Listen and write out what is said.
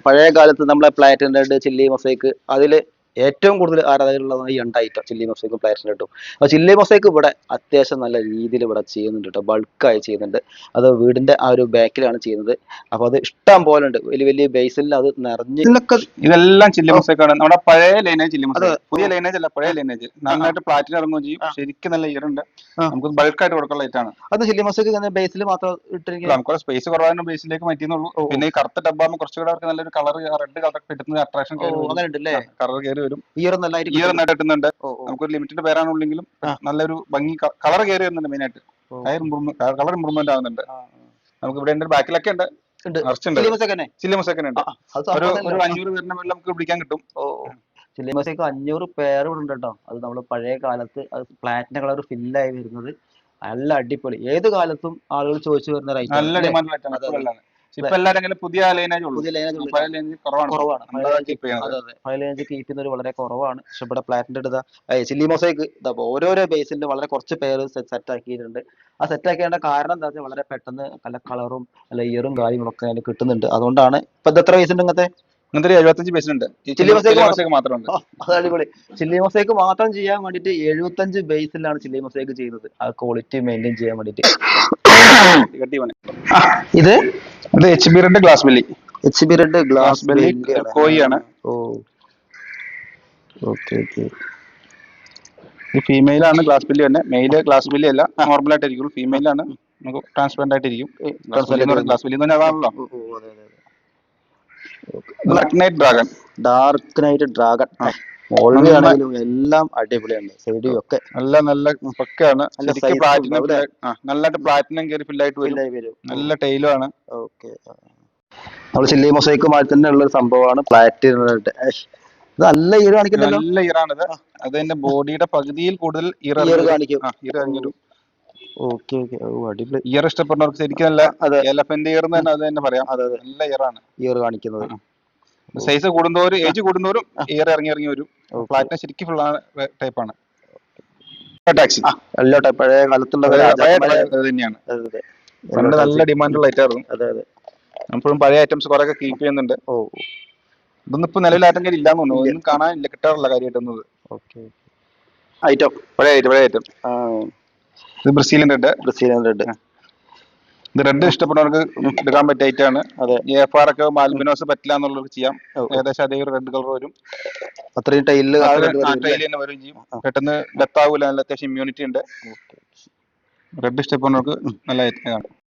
പഴയ കാലത്ത് നമ്മളെ പ്ലാറ്റിനം റെഡ്, ചില്ലി മൊസൈക്ക് അതില് ഏറ്റവും കൂടുതൽ ആരാധകരുള്ളതാണ് ഈ രണ്ട് ഐറ്റം, ചില്ലി മൊസൈക്കും പ്ലാറ്റിനം റെഡും. അപ്പൊ ചില്ലി മൊസൈക്ക് ഇവിടെ അത്യാവശ്യം നല്ല രീതിയിൽ ഇവിടെ ചെയ്യുന്നുണ്ട് കേട്ടോ, ബൾക്കായി ചെയ്യുന്നുണ്ട്. അത് വീടിന്റെ ആ ഒരു ബാക്കിലാണ് ചെയ്യുന്നത്. അപ്പൊ അത് ഇഷ്ടം പോലെ ഉണ്ട്, വലിയ വലിയ ബേസിൽ അത് നിറഞ്ഞ്. ഇതെല്ലാം ചില്ലി മൊസൈക്ക് ആണ്, നമ്മുടെ പഴയ ലൈനേജ് ചില്ലി അതെ. മൊസൈക്ക്, പുതിയ ലൈനേജ് അല്ല, പഴയ ലൈനേജ്. നന്നായിട്ട് പ്ലാറ്റിനം ഇറങ്ങുകയും ചെയ്യും, ശരിക്കും നല്ല ഇയറുണ്ട്. നമുക്ക് ബൾക്കായിട്ട് കൊടുക്കാൻ ലൈറ്റ് ആണ്. അത് ചില്ലി മൊസൈക്ക് ബേസിൽ മാത്രം ഇട്ടിരിക്കുക. നമുക്ക് സ്പേസ് കുറവാണ്, ബേസിലേക്ക് മാറ്റിയെന്നുള്ളൂ. പിന്നെ ഈ കറുത്ത ഡബ്ബാകുമ്പോൾ കുറച്ചുകൂടെ അവർക്ക് നല്ലൊരു കളർ, റെഡ് കളർ കിട്ടുന്ന അട്രാക്ഷൻ കളർ കയറി വരും. ഇയർ നന്നായിട്ട് കിട്ടുന്നുണ്ട്. നമുക്കൊരു ലിമിറ്റഡ് പേരാണുള്ളെങ്കിലും നല്ലൊരു ഭംഗി കളർ കയറി വരുന്നുണ്ട്. മെയിൻ ആയിട്ട് കളർ ഇമ്പ്രൂവ്മെന്റ് ആവുന്നുണ്ട്. നമുക്ക് ഇവിടെ ബാക്കിലൊക്കെ ഉണ്ട്, ചില്ലി മൊസൈക്ക് ഉണ്ട്. ഒരു 500 പേരിന്റെ മേലെ നമുക്ക് പിടിക്കാൻ കിട്ടും. ചില്ലി മൊസൈക്ക് 500 പേര് ഉണ്ട് കേട്ടോ. അത് നമ്മൾ പഴയ കാലത്ത് അത് പ്ലാറ്റിനം കളർ ഫില്ലായി വരുന്നത് നല്ല അടിപൊളി, ഏത് കാലത്തും ആളുകൾ ചോദിച്ചു വരുന്ന ഒരു ഐറ്റം. നല്ല ഡിമാൻഡ് ആണ്. ഇപ്പൊ എല്ലാവരും പുതിയ ലൈനേജ് ഉള്ളൂ, പഴയ ലൈനേജ് കുറവാണ്. പഴയ ലൈനേജ് കീപ്പ് ചെയ്യുന്നത് വളരെ കുറവാണ്. പക്ഷെ ഇവിടെ പ്ലാറ്റിനം എടുത്ത ചില്ലി മൊസൈക്ക് ഓരോരോ ബേസിൽ വളരെ കുറച്ച് പേര് സെറ്റ് ആക്കിയിട്ടുണ്ട്. ആ സെറ്റ് ആക്കിയേണ്ട കാരണം എന്താ വെച്ചാൽ വളരെ പെട്ടെന്ന് നല്ല കളറും നല്ല ഇയറും കാര്യങ്ങളൊക്കെ അതിന് കിട്ടുന്നുണ്ട്. അതുകൊണ്ടാണ്. ഇപ്പൊ ഇത് എത്ര ബേസ് ഉണ്ട് ഇങ്ങനത്തെ? 75 ബേസ് ഉണ്ട്. ചില്ലി മൊസൈക്ക് മാത്രമുണ്ട്. അത് അടിപൊളി. ചില്ലി മൊസൈക്ക് മാത്രം ചെയ്യാൻ വേണ്ടിട്ട് 75 ബേസിലാണ് ചില്ലി മൊസൈക്ക് ചെയ്യുന്നത്, ആ ക്വാളിറ്റി മെയിൻറ്റെയിൻ ചെയ്യാൻ വേണ്ടിട്ട്. ഇത് HB red glass belly, HB red glass belly കോയിയാണ്. ഈ ഫീമെയിൽ ആണ് ഗ്ലാസ് ബെല്ലി തന്നെ. മെയില് ഗ്ലാസ് ബെല്ലി അല്ല, നോർമൽ ആയിട്ടിരിക്കും. ഫീമെയിൽ ആണ്, നമുക്ക് ട്രാൻസ്പെറന്റ് ആയിട്ടിരിക്കും. ഗ്ലാസ് ബെല്ലി എന്ന് പറഞ്ഞാൽ അതാണല്ലോ. Black knight dragon, dark knight dragon ആണെങ്കിലും എല്ലാം അടിപൊളിയാണ്. സൈഡിലും ഒക്കെ നല്ല പക്കയാണ്. നല്ലതായിട്ട് പ്ലാറ്റിനം കയറി ഫില്ലായിട്ട് വരും. നല്ല ടൈലും ആണ്. നമ്മൾ ചില്ലി മൊസൈക്കുമായി തന്നെ ഉള്ള ഒരു സംഭവമാണ് പ്ലാറ്റിനം റെഡ്. നല്ല ഇയർ കാണിക്കുന്നല്ലോ. നല്ല ഇയറാണിത്. അതിന്റെ ബോഡിയുടെ പകുതിയിൽ കൂടുതൽ ഇയർ കാണിക്കും. ഇയർ ഇഷ്ടപ്പെടുന്നവർക്ക് ശരിക്കും നല്ല എലഫന്റ് ഇയർ എന്ന് അത് തന്നെ പറയാം. നല്ല ഇയറാണ് ഇയർ കാണിക്കുന്നത്. സൈസ് കൂടുന്നവരും ഏജ് കൂടുന്നവരും ഇയർ ഇറങ്ങി വരും. പ്ലാറ്റിനം ശരിക്കും ഫുൾ ടൈപ്പാണ്. പഴയ കാലത്തുള്ള തന്നെയാണ്. നല്ല ഡിമാൻഡുള്ള ഐറ്റം ആയിരുന്നു. നമ്മളും പഴയ ഐറ്റംസ് കുറെ കീപ്പ് ചെയ്യുന്നുണ്ട്. ഇതൊന്നും ഇപ്പൊ നിലവിൽ ആറ്റം കയറി ഇല്ലാന്ന് തോന്നുന്നു. ഒന്നും കാണാനില്ല, കിട്ടാറില്ല കാര്യമായിട്ടൊന്നത്. പഴയ ഐറ്റം. ഇത് ബ്രസീലിയൻ റെഡ്. ഇത് റെഡ് ഇഷ്ടപ്പെടുന്നവർക്ക് എടുക്കാൻ പറ്റിയ ഐറ്റം ആണ്. AFR ഒക്കെ ആൽബിനോസ് പറ്റില്ല എന്നുള്ളവർക്ക് ചെയ്യാം. ഏകദേശം അതേ ഒരു റെഡ് കളർ വരും. അത്രയും ടൈല് തന്നെ വരും ചെയ്യും. പെട്ടെന്ന് ഡെത്ത് ആവൂല. നല്ല അത്യാവശ്യം ഇമ്മ്യൂണിറ്റി ഉണ്ട്. റെഡ് ഇഷ്ടപ്പെടുന്നവർക്ക് നല്ല ഐറ്റം ആണ്.